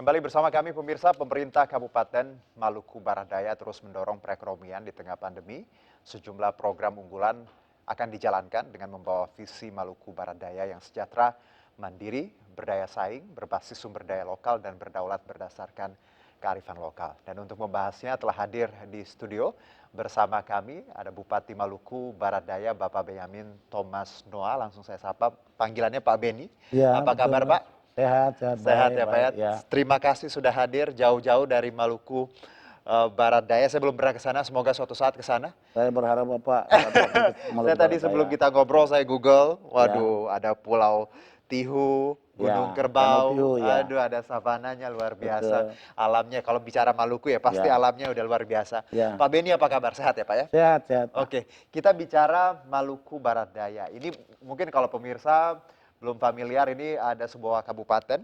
Kembali bersama kami pemirsa, pemerintah Kabupaten Maluku Barat Daya terus mendorong perekonomian di tengah pandemi. Sejumlah program unggulan akan dijalankan dengan membawa visi Maluku Barat Daya yang sejahtera, mandiri, berdaya saing, berbasis sumber daya lokal dan berdaulat berdasarkan kearifan lokal. Dan untuk membahasnya telah hadir di studio bersama kami ada Bupati Maluku Barat Daya Bapak Benyamin Thomas Noah. Langsung saya sapa, panggilannya Pak Beni. Ya, Apa betul, kabar Mas. Pak? Sehat, sehat, Sehat baik, ya Pak baik, ya. ya. Terima kasih sudah hadir jauh-jauh dari Maluku Barat Daya. Saya belum pernah ke sana, semoga suatu saat ke sana. Saya berharap Bapak datang ke Saya Maluku tadi Barat sebelum Daya. kita ngobrol saya Google, Ya, waduh ada Pulau Tihu, Gunung ya, Danau Kerbau, Tihu, ya, aduh ada savananya luar biasa. betul. Alamnya kalau bicara Maluku ya pasti Ya, alamnya udah luar biasa. ya, Pak Beni apa kabar? Sehat ya Pak ya? sehat, sehat, Pak. Oke, kita bicara Maluku Barat Daya. Ini mungkin kalau pemirsa belum familiar, ini ada sebuah kabupaten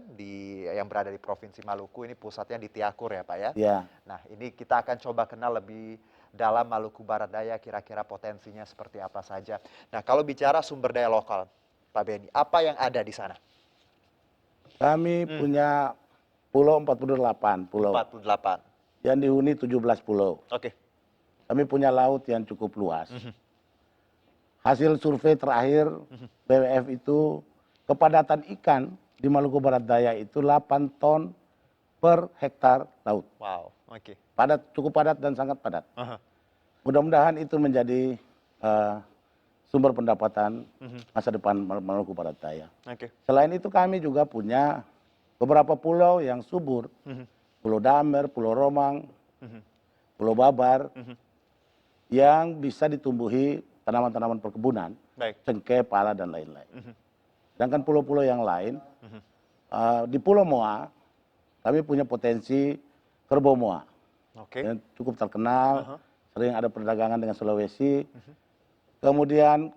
yang berada di Provinsi Maluku. Ini pusatnya di Tiakur ya Pak ya. Ya, Nah ini kita akan coba kenal lebih dalam Maluku Barat Daya, kira-kira potensinya seperti apa saja. Nah kalau bicara sumber daya lokal, Pak Beni, apa yang ada di sana? kami punya pulau 48 pulau, 48. yang dihuni 17 pulau. Oke. Kami punya laut yang cukup luas. Hasil survei terakhir WWF itu kepadatan ikan di Maluku Barat Daya itu 8 ton per hektar laut. Wow, oke. Padat, cukup padat dan sangat padat. Aha. Mudah-mudahan itu menjadi sumber pendapatan masa depan Maluku Barat Daya. Oke. Selain itu kami juga punya beberapa pulau yang subur. Pulau Damer, Pulau Romang, Pulau Babar, yang bisa ditumbuhi tanaman-tanaman perkebunan, Baik. cengkeh, pala, dan lain-lain. Sedangkan pulau-pulau yang lain, di Pulau Moa, kami punya potensi kerbau Moa. Oke. Yang cukup terkenal, sering ada perdagangan dengan Sulawesi. Kemudian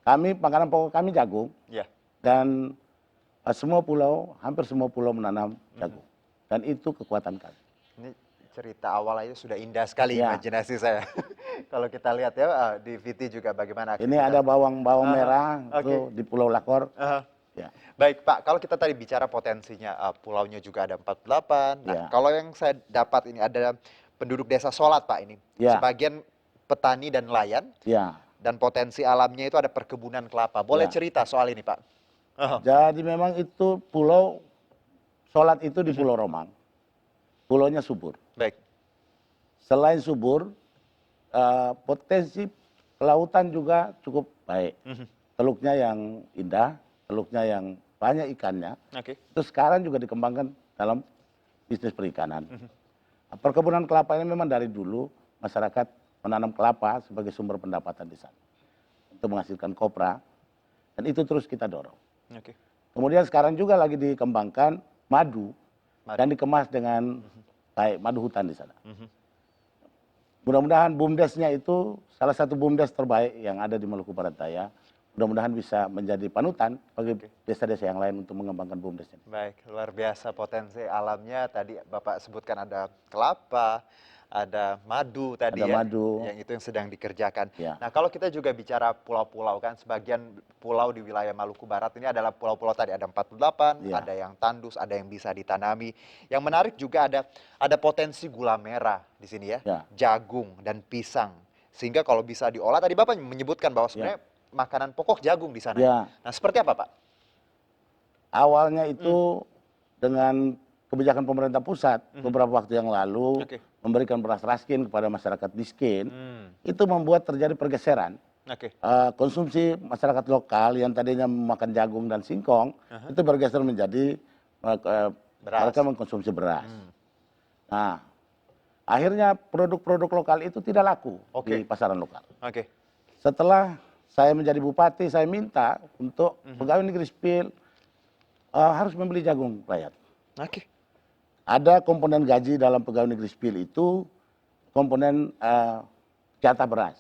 kami, makanan pokok kami jagung, Ya. dan semua pulau, hampir semua pulau menanam jagung. Dan itu kekuatan kami. Ini cerita awal aja sudah indah sekali Ya. imajinasi saya. Kalau kita lihat ya di VT juga bagaimana Ini aktivitas. ada bawang Aha, merah oke. tuh di Pulau Lakor. Aha. Ya. Baik Pak, kalau kita tadi bicara potensinya, pulaunya juga ada 48. Nah, Ya. kalau yang saya dapat ini ada penduduk desa Solat Pak ini. Ya. Sebagian petani dan nelayan, Ya. dan potensi alamnya itu ada perkebunan kelapa. Boleh Ya. cerita soal ini Pak? Aha. Jadi memang itu pulau, Solat itu di Pulau Romang. Pulaunya subur. Baik. Selain subur, potensi kelautan juga cukup baik. Teluknya yang indah, teluknya yang banyak ikannya. Oke. Itu sekarang juga dikembangkan dalam bisnis perikanan. Perkebunan kelapa ini memang dari dulu masyarakat menanam kelapa sebagai sumber pendapatan di sana untuk menghasilkan kopra, dan itu terus kita dorong. Oke. Kemudian sekarang juga lagi dikembangkan madu. Dan dikemas dengan baik, madu hutan di sana. Mudah-mudahan BUMDes-nya itu salah satu BUMDes terbaik yang ada di Maluku Barat Daya. Mudah-mudahan bisa menjadi panutan bagi desa-desa yang lain untuk mengembangkan BUMDes-nya. Baik, luar biasa potensi alamnya. Tadi Bapak sebutkan ada kelapa, ada madu tadi Ada ya, madu. yang itu yang sedang dikerjakan. Ya. Nah, kalau kita juga bicara pulau-pulau kan, sebagian pulau di wilayah Maluku Barat ini adalah pulau-pulau tadi ada 48, Ya. ada yang tandus, ada yang bisa ditanami. Yang menarik juga ada potensi gula merah di sini ya, Ya. jagung dan pisang. Sehingga kalau bisa diolah, tadi Bapak menyebutkan bahwa sebenarnya makanan pokok jagung di sana. Ya. Nah, seperti apa Pak? Awalnya itu dengan kebijakan pemerintah pusat beberapa waktu yang lalu, Oke. memberikan beras raskin kepada masyarakat miskin, itu membuat terjadi pergeseran. Oke. Konsumsi masyarakat lokal yang tadinya memakan jagung dan singkong, itu bergeser menjadi mereka mengkonsumsi beras. Nah, akhirnya produk-produk lokal itu tidak laku di pasaran lokal. Oke. Setelah saya menjadi bupati, saya minta untuk pegawai negeri sipil harus membeli jagung rakyat. Oke. Ada komponen gaji dalam pegawai negeri sipil itu komponen jatah beras.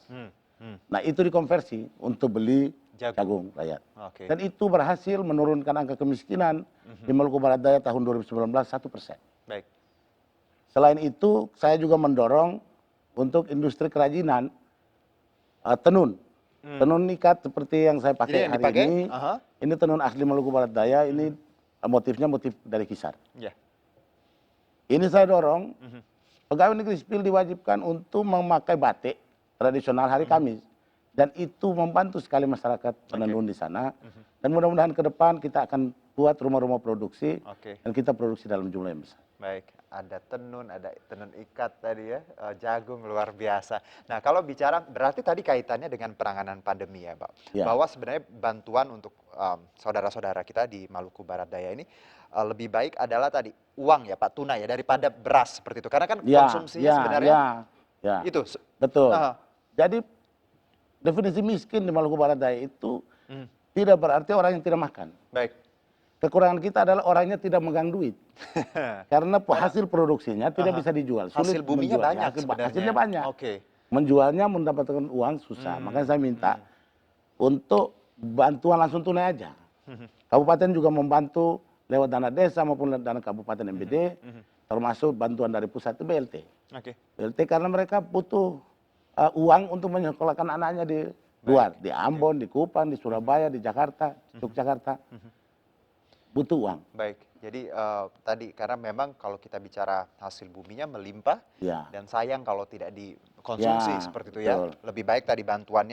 Nah, itu dikonversi untuk beli jagung rakyat. Oke. Dan itu berhasil menurunkan angka kemiskinan di Maluku Barat Daya tahun 2019 1%. Baik. Selain itu, saya juga mendorong untuk industri kerajinan tenun. Tenun ikat seperti yang saya pakai yang hari dipakai? ini. Aha. Ini tenun asli Maluku Barat Daya, ini motifnya motif dari Kisar. Ya. Ini saya dorong, pegawai negeri sipil diwajibkan untuk memakai batik tradisional hari Kamis. Dan itu membantu sekali masyarakat penenun di sana. Dan mudah-mudahan ke depan kita akan buat rumah-rumah produksi dan kita produksi dalam jumlah yang besar. Baik, ada tenun ikat tadi ya, jagung luar biasa. Nah, kalau bicara berarti tadi kaitannya dengan penanganan pandemi ya, Pak. Ya. Bahwa sebenarnya bantuan untuk saudara-saudara kita di Maluku Barat Daya ini lebih baik adalah tadi uang ya, Pak, tunai ya daripada beras seperti itu. Karena kan konsumsinya sebenarnya itu. Betul. Jadi definisi miskin di Maluku Barat Daya itu tidak berarti orang yang tidak makan. Baik. Kekurangan kita adalah orangnya tidak megang duit. Karena hasil produksinya tidak bisa dijual. Sulit hasil buminya menjual. banyak sebenarnya. Hasilnya banyak. Oke. Menjualnya mendapatkan uang susah. Makanya saya minta untuk bantuan langsung tunai aja. Kabupaten juga membantu lewat dana desa maupun dana kabupaten MBD. Termasuk bantuan dari pusat itu BLT. BLT karena mereka butuh uang untuk menyekolahkan anaknya di luar. Di Ambon, di Kupang, di Surabaya, di Jakarta, Yogyakarta. Butuh uang. Baik, jadi tadi karena memang kalau kita bicara hasil buminya melimpah dan sayang kalau tidak dikonsumsi seperti itu ya. Lebih baik tadi bantuan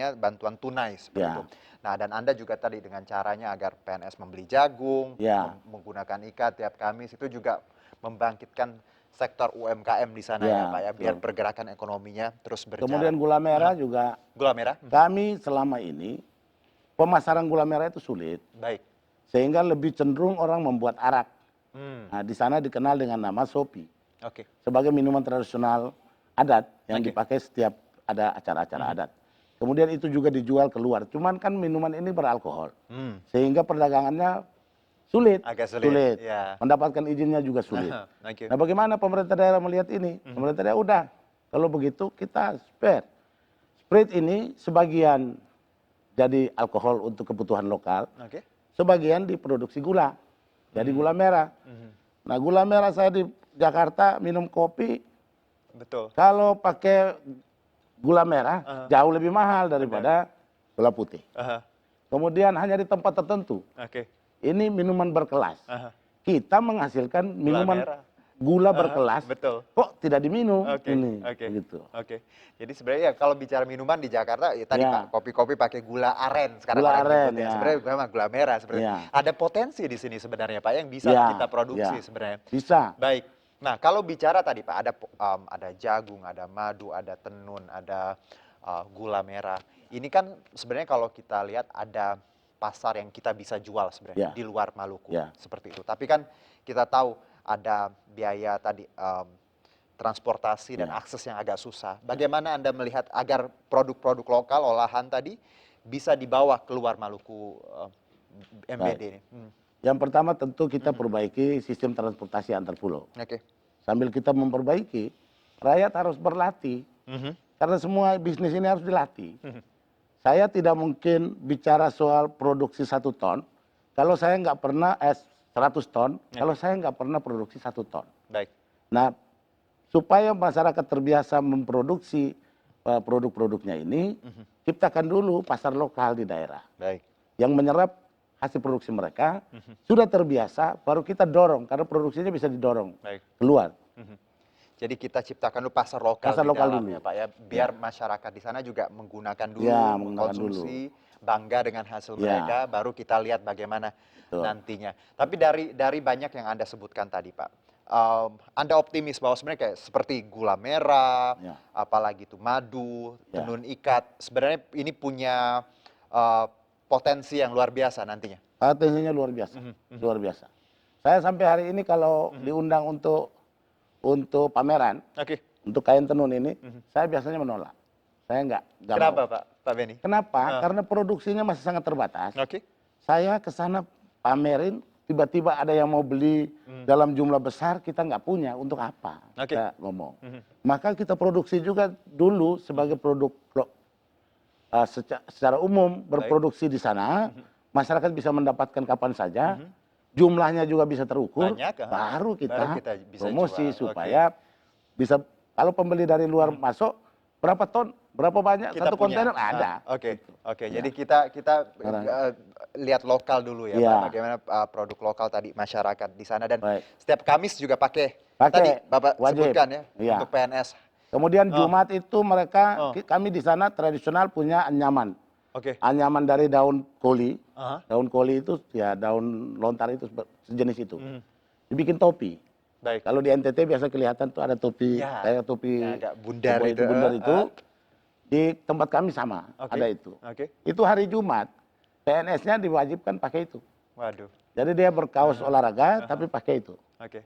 tunai seperti itu. Nah, dan Anda juga tadi dengan caranya agar PNS membeli jagung, menggunakan ikat tiap Kamis itu juga membangkitkan sektor UMKM di sana ya Pak ya, biar pergerakan ekonominya terus berjalan. Kemudian gula merah juga. Gula merah? Kami selama ini pemasaran gula merah itu sulit. Baik. Sehingga lebih cenderung orang membuat arak. Nah, di sana dikenal dengan nama sopi. Sebagai minuman tradisional adat yang dipakai setiap ada acara-acara adat. Kemudian itu juga dijual keluar. Cuman kan minuman ini beralkohol. Sehingga perdagangannya sulit. Agak sulit. Mendapatkan izinnya juga sulit. Nah, bagaimana pemerintah daerah melihat ini? Pemerintah daerah udah. Kalau begitu kita spare. Sprit ini sebagian jadi alkohol untuk kebutuhan lokal. Sebagian diproduksi gula, jadi gula merah. Nah, gula merah saya di Jakarta minum kopi, kalau pakai gula merah jauh lebih mahal daripada gula putih. Kemudian hanya di tempat tertentu. Ini minuman berkelas. Kita menghasilkan minuman gula berkelas, kok tidak diminum? Gitu. Jadi sebenarnya ya, kalau bicara minuman di Jakarta, ya tadi Pak, kopi-kopi pakai gula aren sekarang. Gula aren, sebenarnya memang gula merah sebenarnya. Ada potensi di sini sebenarnya Pak yang bisa kita produksi sebenarnya. Bisa. Baik. Nah, kalau bicara tadi Pak, ada jagung, ada madu, ada tenun, ada gula merah. Ini kan sebenarnya kalau kita lihat ada pasar yang kita bisa jual sebenarnya di luar Maluku seperti itu. Tapi kan kita tahu ada biaya tadi transportasi dan akses yang agak susah. Bagaimana Anda melihat agar produk-produk lokal olahan tadi bisa dibawa keluar Maluku MBD ini? Yang pertama tentu kita perbaiki sistem transportasi antar pulau. Sambil kita memperbaiki, rakyat harus berlatih. Karena semua bisnis ini harus dilatih. Saya tidak mungkin bicara soal produksi 1 ton kalau saya nggak pernah 100 ton, kalau saya nggak pernah produksi 1 ton. Nah, supaya masyarakat terbiasa memproduksi produk-produknya ini, ciptakan dulu pasar lokal di daerah. Yang menyerap hasil produksi mereka, sudah terbiasa, baru kita dorong, karena produksinya bisa didorong keluar. Jadi kita ciptakan dulu pasar lokal di dalamnya Pak ya, biar masyarakat di sana juga menggunakan dulu, mengkonsumsi, bangga dengan hasil mereka, baru kita lihat bagaimana nantinya. Tapi dari banyak yang Anda sebutkan tadi Pak, Anda optimis bahwa sebenarnya kayak seperti gula merah, apalagi itu madu, tenun ikat, sebenarnya ini punya potensi yang luar biasa nantinya. Potensinya luar biasa, luar biasa. Saya sampai hari ini kalau diundang untuk pameran, untuk kain tenun ini, saya biasanya menolak. Saya nggak Kenapa mau. Pak Beni? Kenapa? Karena produksinya masih sangat terbatas. Saya ke sana pamerin, tiba-tiba ada yang mau beli dalam jumlah besar, kita nggak punya, untuk apa? Kita ngomong. Maka kita produksi juga dulu sebagai produk secara umum berproduksi di sana, masyarakat bisa mendapatkan kapan saja, jumlahnya juga bisa terukur, baru kita bisa promosi jual. supaya bisa, kalau pembeli dari luar masuk, berapa ton, berapa banyak, Kita satu punya. kontainer ada. Oke, Gitu. oke. Ya. Jadi kita Sekarang. lihat lokal dulu ya, Pak. Iya, Bagaimana produk lokal tadi masyarakat di sana dan baik. setiap Kamis juga pakai. Tadi Pakai, Bapak wajib. sebutkan ya Iya. untuk PNS. Kemudian Oh, Jumat itu mereka, oh, kami di sana tradisional punya anyaman. oke. Anyaman dari daun koli. Aha. Daun koli itu ya daun lontar itu sejenis itu. Mhm. Dibikin topi. Baik. Kalau di NTT biasa kelihatan tuh ada topi, Ya, kayak yang topi agak bundar koboi itu. itu bundar itu. Di tempat kami sama, Oke, ada itu. oke. Itu hari Jumat, PNS-nya diwajibkan pakai itu. Waduh. Jadi dia berkaos Aha, olahraga aha. tapi pakai itu. Oke.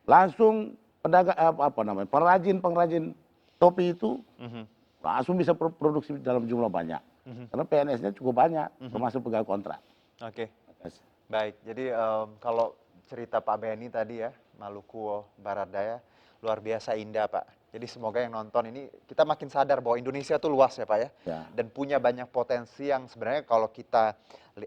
Langsung pedagang apa namanya? Pengrajin topi itu Mhm, langsung bisa produksi dalam jumlah banyak. mhm, Karena PNS-nya cukup banyak, mhm. termasuk pegawai kontrak. Oke. Baik, jadi kalau cerita Pak Benny tadi ya, Maluku Barat Daya, luar biasa indah Pak. Jadi semoga yang nonton ini, kita makin sadar bahwa Indonesia tuh luas ya Pak ya. Ya. Dan punya banyak potensi yang sebenarnya kalau kita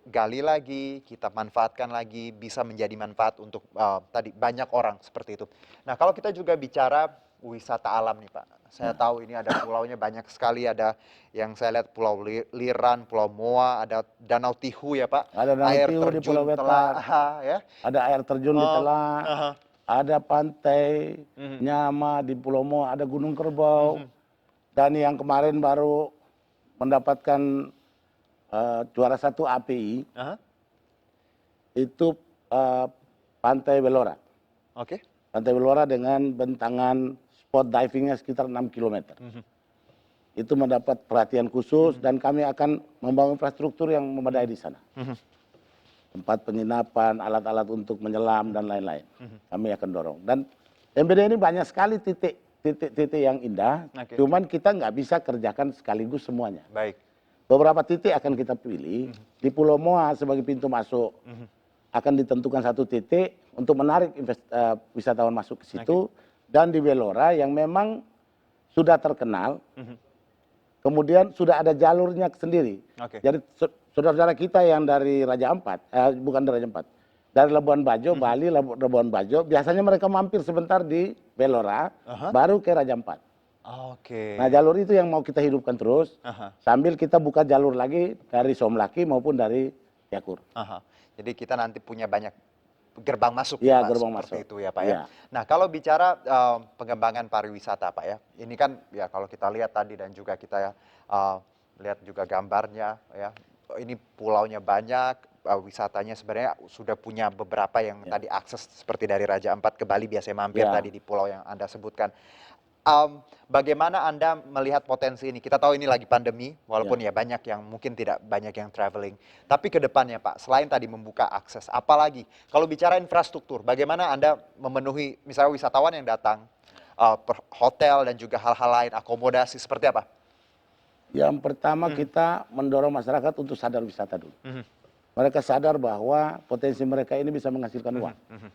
gali lagi, kita manfaatkan lagi, bisa menjadi manfaat untuk tadi banyak orang seperti itu. Nah kalau kita juga bicara wisata alam nih Pak. Saya tahu ini ada pulaunya banyak sekali, ada yang saya lihat Pulau Liran, Pulau Moa, ada Danau Tihu ya Pak, Ada Danau air Tihu di Pulau terjun Wetan, Telaha ya. ada air terjun di Oh, Telak, aha. ada pantai Mhm, Nyama di Pulau Mo, ada Gunung Kerbau, mhm, dan yang kemarin baru mendapatkan juara 1 API aha. itu eh, Pantai Belora. Oke. Pantai Belora dengan bentangan spot divingnya sekitar 6 km. Mhm, Itu mendapat perhatian khusus dan kami akan membangun infrastruktur yang memadai di sana. mhm, Tempat penginapan, alat-alat untuk menyelam dan lain-lain. mhm. Kami akan dorong. Dan MBD ini banyak sekali titik yang indah, Oke. cuman kita nggak bisa kerjakan sekaligus semuanya. Baik. Beberapa titik akan kita pilih. Di Pulau Moa sebagai pintu masuk Mhm. akan ditentukan satu titik untuk menarik wisatawan masuk ke situ. Dan di Belora yang memang sudah terkenal, Mhm. kemudian sudah ada jalurnya sendiri. Oke. Jadi saudara-saudara kita yang dari Raja Ampat, bukan dari Raja Ampat, dari Labuan Bajo, Bali, Labuan Bajo, biasanya mereka mampir sebentar di Belora, Aha. baru ke Raja Ampat. Oke. Nah jalur itu yang mau kita hidupkan terus, Aha. sambil kita buka jalur lagi dari Somlaki maupun dari Yakur. Aha. Jadi kita nanti punya banyak gerbang masuk Iya, Pak, gerbang seperti masuk. itu ya Pak ya. Iya. Nah kalau bicara pengembangan pariwisata Pak ya, ini kan ya kalau kita lihat tadi dan juga kita lihat juga gambarnya ya, ini pulaunya banyak, wisatanya sebenarnya sudah punya beberapa yang Ya. tadi akses seperti dari Raja Ampat ke Bali biasanya mampir Ya. tadi di pulau yang Anda sebutkan. Bagaimana Anda melihat potensi ini? Kita tahu ini lagi pandemi, walaupun ya banyak yang mungkin tidak banyak yang traveling. Tapi ke depannya Pak, selain tadi membuka akses, apalagi kalau bicara infrastruktur, bagaimana Anda memenuhi misalnya wisatawan yang datang, hotel dan juga hal-hal lain, akomodasi seperti apa? Yang pertama kita mendorong masyarakat untuk sadar wisata dulu. Mhm, Mereka sadar bahwa potensi mereka ini bisa menghasilkan uang. mhm,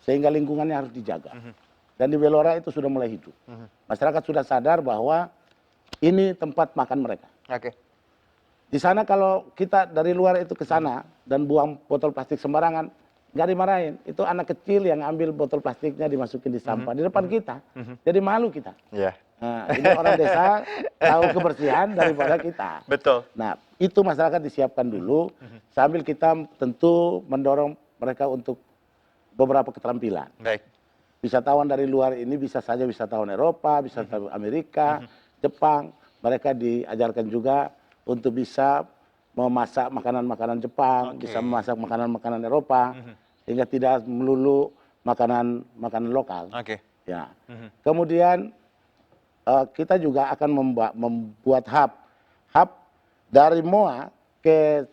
Sehingga lingkungannya harus dijaga. mhm, Dan di Belora itu sudah mulai hidup. mhm. Masyarakat sudah sadar bahwa ini tempat makan mereka. Oke. Di sana kalau kita dari luar itu ke sana dan buang botol plastik sembarangan, nggak dimarahin. Itu anak kecil yang ambil botol plastiknya dimasukin di sampah di depan kita. Jadi malu kita. Iya. Nah, ini orang desa tahu kebersihan daripada kita. Betul. Nah, itu masyarakat disiapkan dulu, sambil kita tentu mendorong mereka untuk beberapa keterampilan. Baik. Wisatawan dari luar ini bisa saja wisatawan Eropa, wisatawan Amerika, Jepang. Mereka diajarkan juga untuk bisa memasak makanan-makanan Jepang, Oke. bisa memasak makanan-makanan Eropa, sehingga tidak melulu makanan lokal. Oke. Ya. Mhm. Kemudian kita juga akan membuat hub dari Moa ke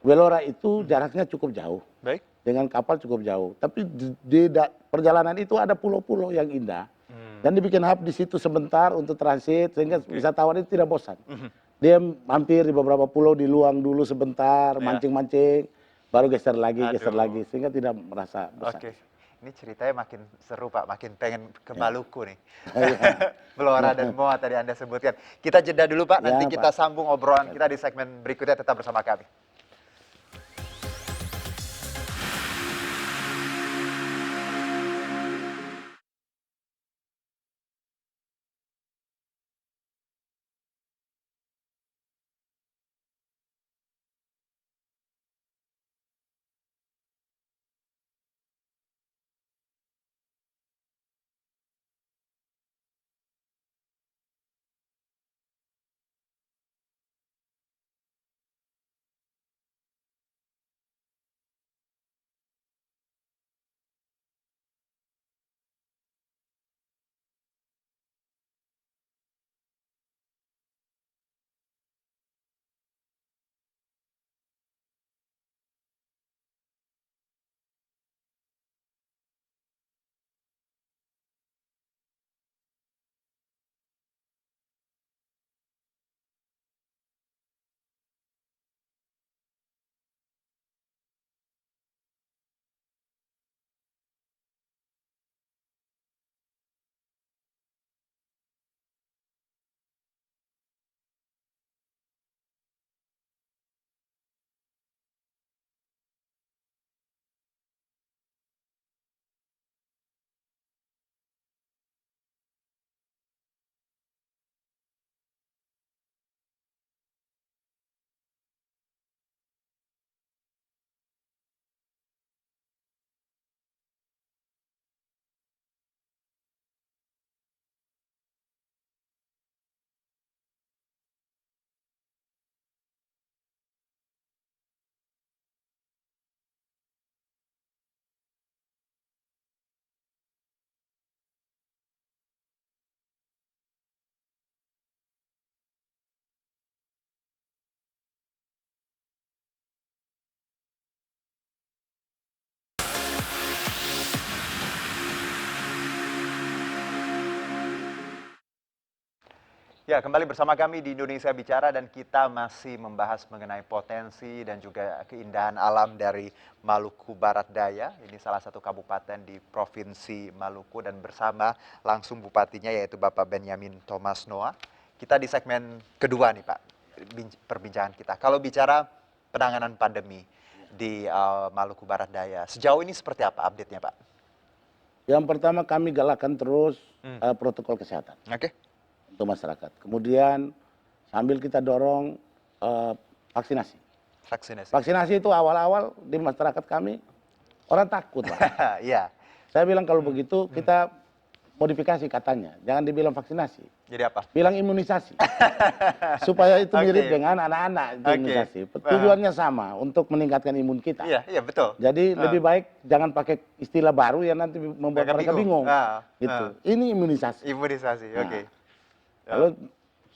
Welora itu jaraknya cukup jauh. Baik. Dengan kapal cukup jauh. Tapi perjalanan itu ada pulau-pulau yang indah. Dan dibikin hub di situ sebentar untuk transit sehingga wisatawan itu tidak bosan. Dia mampir di beberapa pulau, diluang dulu sebentar, Ya. mancing-mancing, baru geser lagi Aduh. sehingga tidak merasa bosan. Oke. Ini ceritanya makin seru Pak, makin pengen ke Maluku nih. Iya. Belora dan Moa tadi Anda sebutkan. Kita jeda dulu Pak, nanti Ya, kita Pak. sambung obrolan kita di segmen berikutnya, tetap bersama kami. Ya, kembali bersama kami di Indonesia Bicara dan kita masih membahas mengenai potensi dan juga keindahan alam dari Maluku Barat Daya. Ini salah satu kabupaten di Provinsi Maluku dan bersama langsung bupatinya yaitu Bapak Benyamin Thomas Noah. Kita di segmen kedua nih Pak, perbincangan kita. Kalau bicara penanganan pandemi di Maluku Barat Daya, sejauh ini seperti apa update-nya Pak? Yang pertama kami galakkan terus protokol kesehatan Oke. untuk masyarakat. Kemudian sambil kita dorong vaksinasi. Vaksinasi. Vaksinasi itu awal-awal di masyarakat kami orang takut, Pak. Iya. Saya bilang kalau begitu kita modifikasi katanya, jangan dibilang vaksinasi, Jadi apa? bilang imunisasi. Supaya itu mirip Oke. dengan anak-anak itu Oke. imunisasi. Tujuannya sama untuk meningkatkan imun kita. Iya, iya betul. Jadi lebih baik jangan pakai istilah baru yang nanti membuat mereka bingung. Gitu. Ini imunisasi. Imunisasi, Nah, oke. Lalu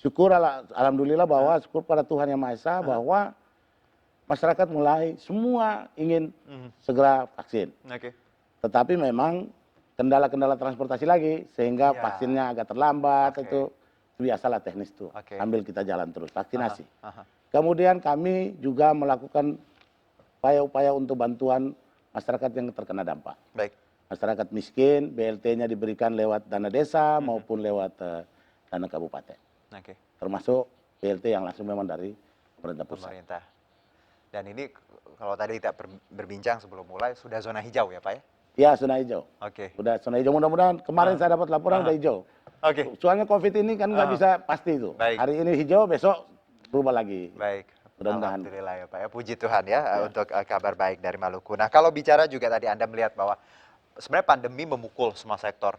syukur alhamdulillah bahwa syukur pada Tuhan Yang Maha Esa bahwa masyarakat mulai semua ingin segera vaksin. Oke. Tetapi memang kendala-kendala transportasi lagi sehingga Iya. vaksinnya agak terlambat. Oke. Itu biasalah teknis itu. Oke. Sambil kita jalan terus vaksinasi. Aha. Kemudian kami juga melakukan upaya-upaya untuk bantuan masyarakat yang terkena dampak. Baik. Masyarakat miskin, BLT-nya diberikan lewat dana desa maupun lewat dana kabupaten. Oke. Termasuk BLT yang langsung memang dari pemerintah pusat. Pemerintah. Dan ini kalau tadi kita berbincang sebelum mulai sudah zona hijau ya Pak ya? Ya, zona hijau. Oke. Sudah zona hijau, mudah-mudahan kemarin saya dapat laporan udah hijau. Oke. Soalnya COVID ini kan nggak bisa pasti itu. Baik. Hari ini hijau, besok berubah lagi. Baik. Mudah-mudahan. Alhamdulillah ya Pak ya. Puji Tuhan ya untuk kabar baik dari Maluku. Nah kalau bicara juga tadi Anda melihat bahwa sebenarnya pandemi memukul semua sektor.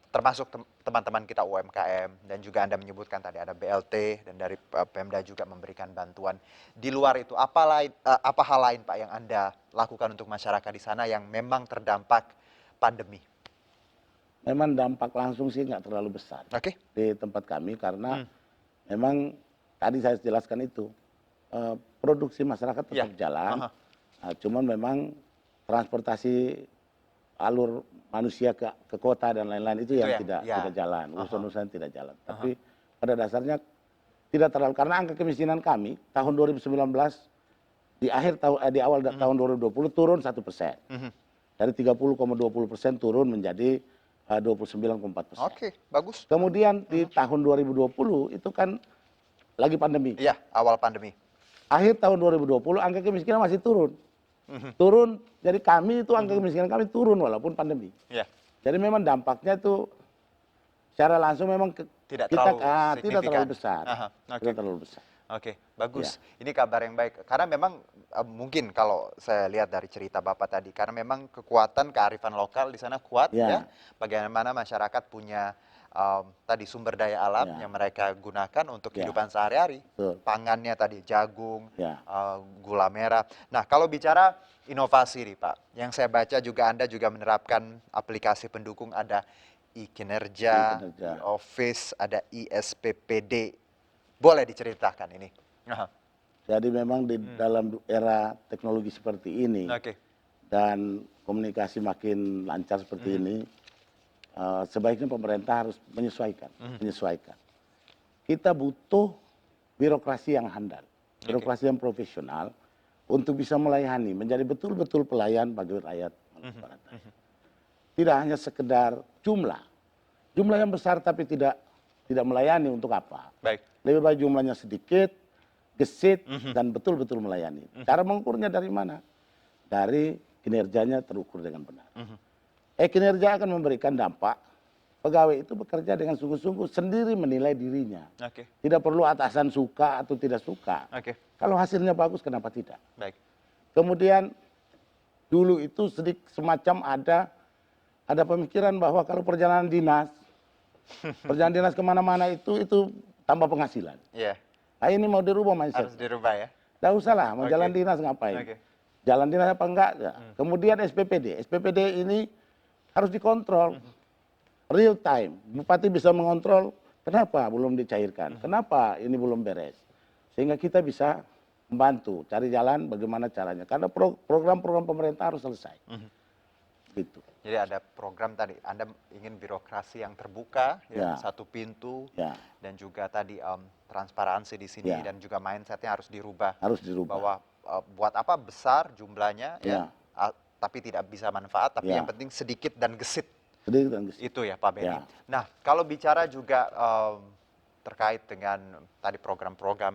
Termasuk teman-teman kita UMKM dan juga Anda menyebutkan tadi ada BLT dan dari Pemda juga memberikan bantuan. Di luar itu apa hal lain Pak yang Anda lakukan untuk masyarakat di sana yang memang terdampak pandemi? Memang dampak langsung sih nggak terlalu besar di tempat kami karena memang tadi saya jelaskan itu produksi masyarakat tetap jalan. Nah, cuman memang transportasi alur manusia ke kota dan lain-lain itu yang tidak jalan, urusan-urusan tidak jalan. Tapi pada dasarnya tidak terlalu karena angka kemiskinan kami tahun 2019 di awal tahun 2020 turun 1%. Dari 30,20% turun menjadi 29,4%. Oke, bagus. Kemudian di tahun 2020 itu kan lagi pandemi. Iya, awal pandemi. Akhir tahun 2020 angka kemiskinan masih turun. Turun, jadi kami itu angka kemiskinan kami turun walaupun pandemi. Iya. Jadi memang dampaknya itu secara langsung memang Tidak kita terlalu tidak terlalu signifikan. besar. Tidak terlalu besar. Oke, bagus. Ini kabar yang baik. Karena memang mungkin kalau saya lihat dari cerita Bapak tadi, karena memang kekuatan kearifan lokal di sana kuat ya. Bagaimana masyarakat punya tadi sumber daya alam yang mereka gunakan untuk kehidupan sehari-hari. Pangannya tadi jagung, gula merah. Nah, kalau bicara inovasi nih Pak, yang saya baca juga Anda juga menerapkan aplikasi pendukung ada e-kinerja, e-office, ada ISPPD. Boleh diceritakan ini? Jadi memang di dalam era teknologi seperti ini dan komunikasi makin lancar seperti ini, sebaiknya pemerintah harus menyesuaikan. Kita butuh birokrasi yang handal, birokrasi yang profesional untuk bisa melayani, menjadi betul-betul pelayan bagi rakyat Maluku Barat. Tidak hanya sekedar jumlah yang besar tapi tidak melayani untuk apa? Baik. Lebih baik jumlahnya sedikit, gesit, dan betul-betul melayani. Cara mengukurnya dari mana? Dari kinerjanya terukur dengan benar. Kinerja akan memberikan dampak. Pegawai itu bekerja dengan sungguh-sungguh sendiri menilai dirinya. Tidak perlu atasan suka atau tidak suka. Kalau hasilnya bagus, kenapa tidak? Baik. Kemudian dulu itu semacam ada pemikiran bahwa kalau perjalanan dinas kemana-mana itu tambah penghasilan. Iya. Nah, ini mau dirubah mindset. Harus dirubah ya. Tidak usah lah, mau jalan dinas ngapain? Jalan dinas apa enggak? Kemudian SPPD ini harus dikontrol real time. Bupati bisa mengontrol kenapa belum dicairkan, kenapa ini belum beres, sehingga kita bisa membantu cari jalan bagaimana caranya. Karena program-program pemerintah harus selesai. Gitu. Jadi ada program tadi, Anda ingin birokrasi yang terbuka, ya, Ya. satu pintu, Ya. dan juga tadi transparansi di sini, Ya. dan juga mindsetnya harus dirubah. Harus dirubah. Bahwa buat apa besar jumlahnya, ya, Ya. tapi tidak bisa manfaat, tapi Ya. yang penting sedikit dan gesit. Sedikit dan gesit. Itu ya Pak Beni. Ya. Nah, kalau bicara juga terkait dengan tadi program-program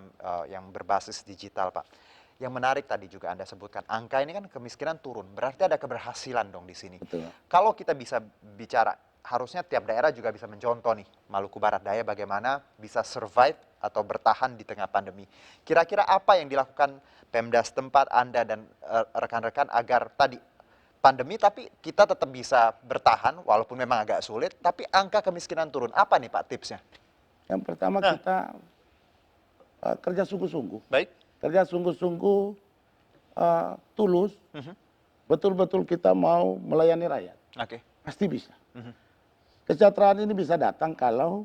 yang berbasis digital, Pak. Yang menarik tadi juga Anda sebutkan, angka ini kan kemiskinan turun, berarti ada keberhasilan dong di sini. Betul. Kalau kita bisa bicara, harusnya tiap daerah juga bisa mencontoh nih, Maluku Barat Daya bagaimana bisa survive atau bertahan di tengah pandemi. Kira-kira apa yang dilakukan Pemda setempat, Anda dan rekan-rekan agar tadi pandemi tapi kita tetap bisa bertahan walaupun memang agak sulit, tapi angka kemiskinan turun. Apa nih Pak tipsnya? Yang pertama kita kerja sungguh-sungguh. Baik. Kerja sungguh-sungguh, tulus, betul-betul kita mau melayani rakyat. Oke. Pasti bisa. Kesejahteraan ini bisa datang kalau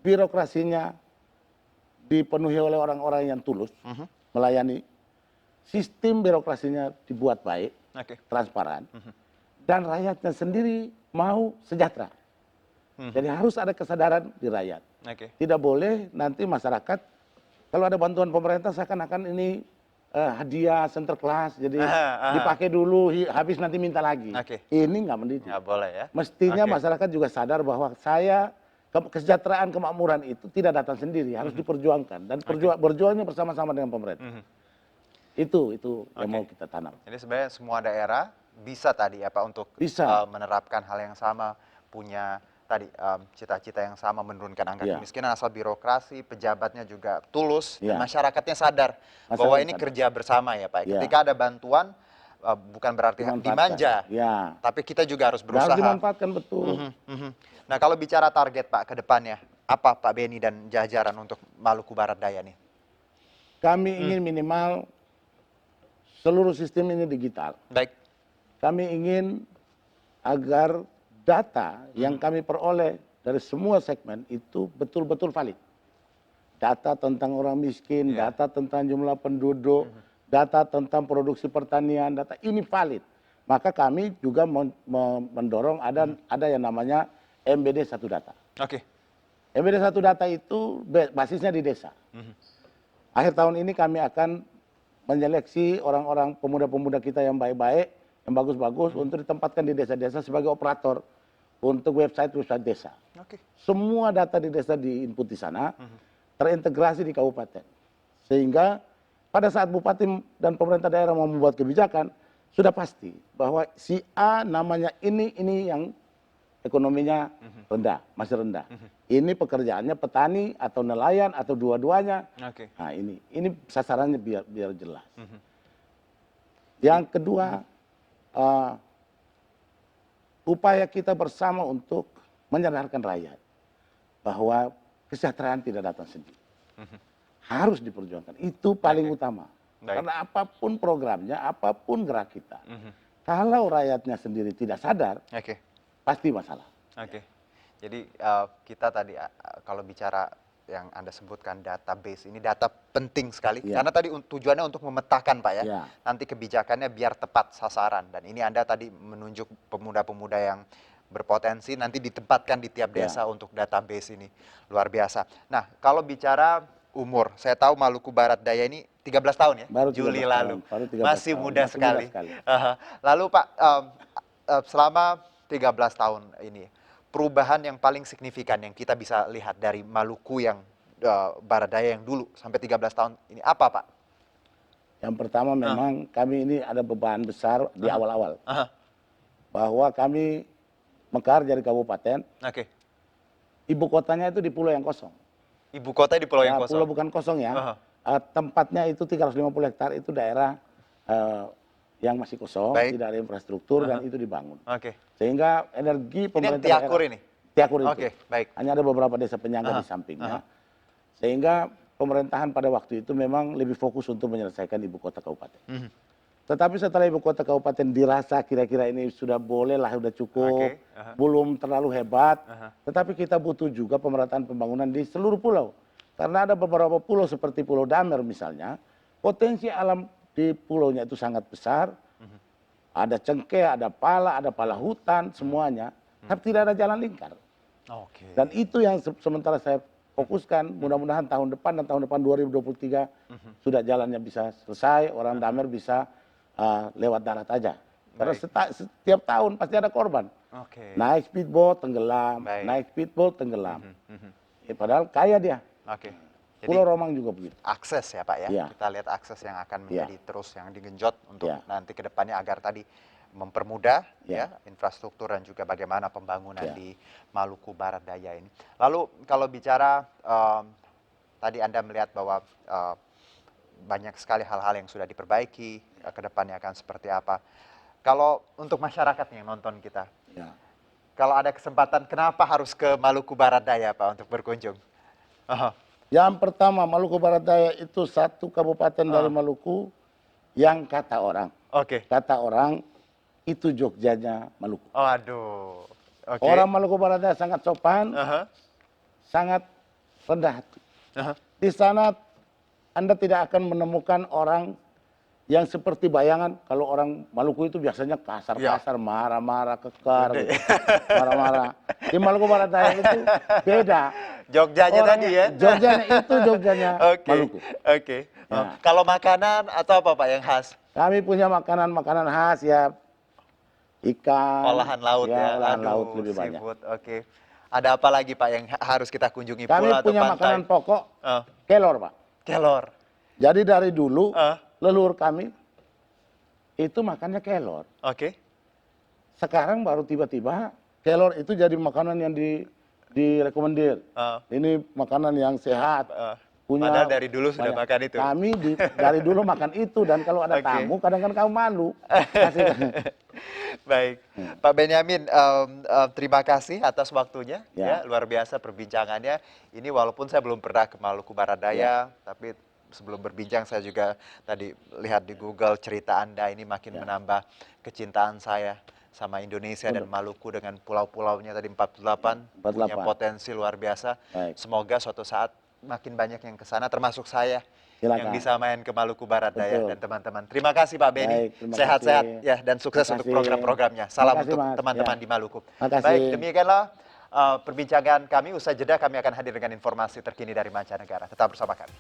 birokrasinya dipenuhi oleh orang-orang yang tulus, melayani, sistem birokrasinya dibuat baik, Oke. transparan, dan rakyatnya sendiri mau sejahtera. Jadi harus ada kesadaran di rakyat. Oke. Tidak boleh nanti masyarakat kalau ada bantuan pemerintah seakan-akan ini hadiah sinterklas, jadi dipakai dulu, habis nanti minta lagi. Oke. Ini nggak mendidik. Nggak boleh ya. Mestinya Oke. masyarakat juga sadar bahwa kesejahteraan, kemakmuran itu tidak datang sendiri, harus diperjuangkan dan berjuangnya bersama-sama dengan pemerintah. Itu yang mau kita tanam. Jadi sebenarnya semua daerah bisa tadi ya Pak untuk Bisa. menerapkan hal yang sama, punya tadi cita-cita yang sama, menurunkan angka Ya. kemiskinan, asal birokrasi, pejabatnya juga tulus, dan Ya. masyarakatnya sadar Masyarakat bahwa ini sadar. kerja bersama ya Pak. Ya. Ketika ada bantuan, bukan berarti Dimanfaatkan. dimanja, Ya. tapi kita juga harus Harus berusaha. dimanfaatkan betul. Nah kalau bicara target Pak ke depannya, apa Pak Beni dan jajaran untuk Maluku Barat Daya nih? Kami ingin minimal seluruh sistem ini digital. Baik. Kami ingin agar data yang kami peroleh dari semua segmen itu betul-betul valid. Data tentang orang miskin, data tentang jumlah penduduk, data tentang produksi pertanian, data ini valid. Maka kami juga mendorong ada yang namanya MBD 1 data. Oke. MBD 1 data itu basisnya di desa. Akhir tahun ini kami akan menyeleksi orang-orang pemuda-pemuda kita yang baik-baik, yang bagus-bagus untuk ditempatkan di desa-desa sebagai operator untuk website-website desa. Oke. Semua data di desa diinput di sana, terintegrasi di kabupaten. Sehingga pada saat bupati dan pemerintah daerah mau membuat kebijakan, sudah pasti bahwa si A namanya ini yang ekonominya rendah, masih rendah. Ini pekerjaannya petani atau nelayan atau dua-duanya. Oke. Nah ini sasarannya biar jelas. Yang kedua, upaya kita bersama untuk menyadarkan rakyat bahwa kesejahteraan tidak datang sendiri. Harus diperjuangkan. Itu paling utama. Baik. Karena apapun programnya, apapun gerak kita, kalau rakyatnya sendiri tidak sadar, Oke. pasti masalah. Oke. Jadi kita tadi kalau bicara yang Anda sebutkan database, ini data penting sekali. Ya. Karena tadi tujuannya untuk memetakan Pak ya. Ya. Nanti kebijakannya biar tepat sasaran. Dan ini Anda tadi menunjuk pemuda-pemuda yang berpotensi nanti ditempatkan di tiap desa untuk database ini. Luar biasa. Nah kalau bicara umur, saya tahu Maluku Barat Daya ini 13 tahun ya? Baru 13 Juli tahun, lalu. baru 13 Masih tahun, muda masih sekali. muda sekali. Lalu Pak, selama 13 tahun ini, perubahan yang paling signifikan yang kita bisa lihat dari Maluku yang Barat Daya yang dulu sampai 13 tahun ini apa Pak? Yang pertama memang kami ini ada beban besar di awal-awal. Bahwa kami mekar dari kabupaten, Oke. ibu kotanya itu di pulau yang kosong. Ibu kota di pulau yang kosong? Pulau bukan kosong ya. Tempatnya itu 350 hektar itu daerah yang masih kosong, Baik. tidak ada infrastruktur dan itu dibangun. Oke. Sehingga energi Ini yang pemerintah Tiakur daerah, ini? Tiakur itu. Oke, baik. Hanya ada beberapa desa penyangga di sampingnya. Sehingga pemerintahan pada waktu itu memang lebih fokus untuk menyelesaikan ibu kota kabupaten. Tetapi setelah ibu kota kabupaten dirasa kira-kira ini sudah boleh lah, sudah cukup, belum terlalu hebat. Tetapi kita butuh juga pemerataan pembangunan di seluruh pulau. Karena ada beberapa pulau seperti Pulau Damer misalnya, potensi alam di pulaunya itu sangat besar. ada cengkeh, ada pala hutan, semuanya. Tapi tidak ada jalan lingkar. Oke. Dan itu yang sementara saya fokuskan, mudah-mudahan tahun depan dan tahun depan 2023 sudah jalannya bisa selesai, orang Damer bisa lewat darat aja. Karena setiap tahun pasti ada korban. Oke. Naik speedboat tenggelam, Baik. naik speedboat tenggelam. Padahal kaya dia. Oke. Jadi Pulau Romang juga begitu. akses ya Pak ya. Iya. Kita lihat akses yang akan Iya. menjadi terus yang digenjot untuk Iya. nanti ke depannya agar tadi mempermudah Iya. ya infrastruktur dan juga bagaimana pembangunan Iya. di Maluku Barat Daya ini. Lalu kalau bicara tadi Anda melihat bahwa banyak sekali hal-hal yang sudah diperbaiki, ke depannya akan seperti apa. Kalau untuk masyarakat yang nonton kita, Ya. kalau ada kesempatan kenapa harus ke Maluku Barat Daya Pak untuk berkunjung? Aha. Yang pertama, Maluku Barat Daya itu satu kabupaten dari Maluku yang kata orang. Oke. Kata orang itu Jogjanya Maluku. Oh, aduh. Oke. Orang Maluku Barat Daya sangat sopan, Aha. sangat rendah hati. Aha. Di sana Anda tidak akan menemukan orang yang seperti bayangan. Kalau orang Maluku itu biasanya kasar-kasar, marah-marah, kekar, gitu. Marah-marah. Di Maluku Barat Daya itu beda. Jogjanya tadi ya? Jogjanya itu Jogjanya Oke. Maluku. Oke. Ya. Oh, kalau makanan atau apa Pak yang khas? Kami punya makanan-makanan khas ya, ikan. Olahan laut ya? Olahan Aduh, laut lebih banyak. seafood. Oke. Ada apa lagi Pak yang harus kita kunjungi? Kami Pulau atau punya pantai? makanan pokok, Oh, kelor Pak. kelor. Jadi dari dulu, Ah. leluhur kami itu makannya kelor. Oke. Sekarang baru tiba-tiba kelor itu jadi makanan yang direkomendir. Ah. Ini makanan yang sehat. Ah. Punya Padahal dari dulu sudah banyak. makan itu. Kami dari dulu makan itu, dan kalau ada Oke. tamu kadang-kadang kamu malu. Kasih. Baik, Pak Benyamin, terima kasih atas waktunya. Ya. Ya, luar biasa perbincangannya. Ini walaupun saya belum pernah ke Maluku Barat Daya, tapi sebelum berbincang saya juga tadi lihat di Google cerita Anda ini makin menambah kecintaan saya sama Indonesia dan Maluku dengan pulau-pulaunya tadi 48, punya 48. potensi luar biasa. Baik. Semoga suatu saat makin banyak yang ke sana, termasuk saya. Silakan. Yang bisa main ke Maluku Barat Daya Betul. dan teman-teman. Terima kasih Pak Beni. Baik, terima Sehat-sehat kasih. ya dan sukses Terima untuk kasih. program-programnya. Salam Terima kasih, untuk Mas. teman-teman Ya. di Maluku. Terima kasih. Baik, demikianlah perbincangan kami. Usai jeda kami akan hadir dengan informasi terkini dari mancanegara. Tetap bersama kami.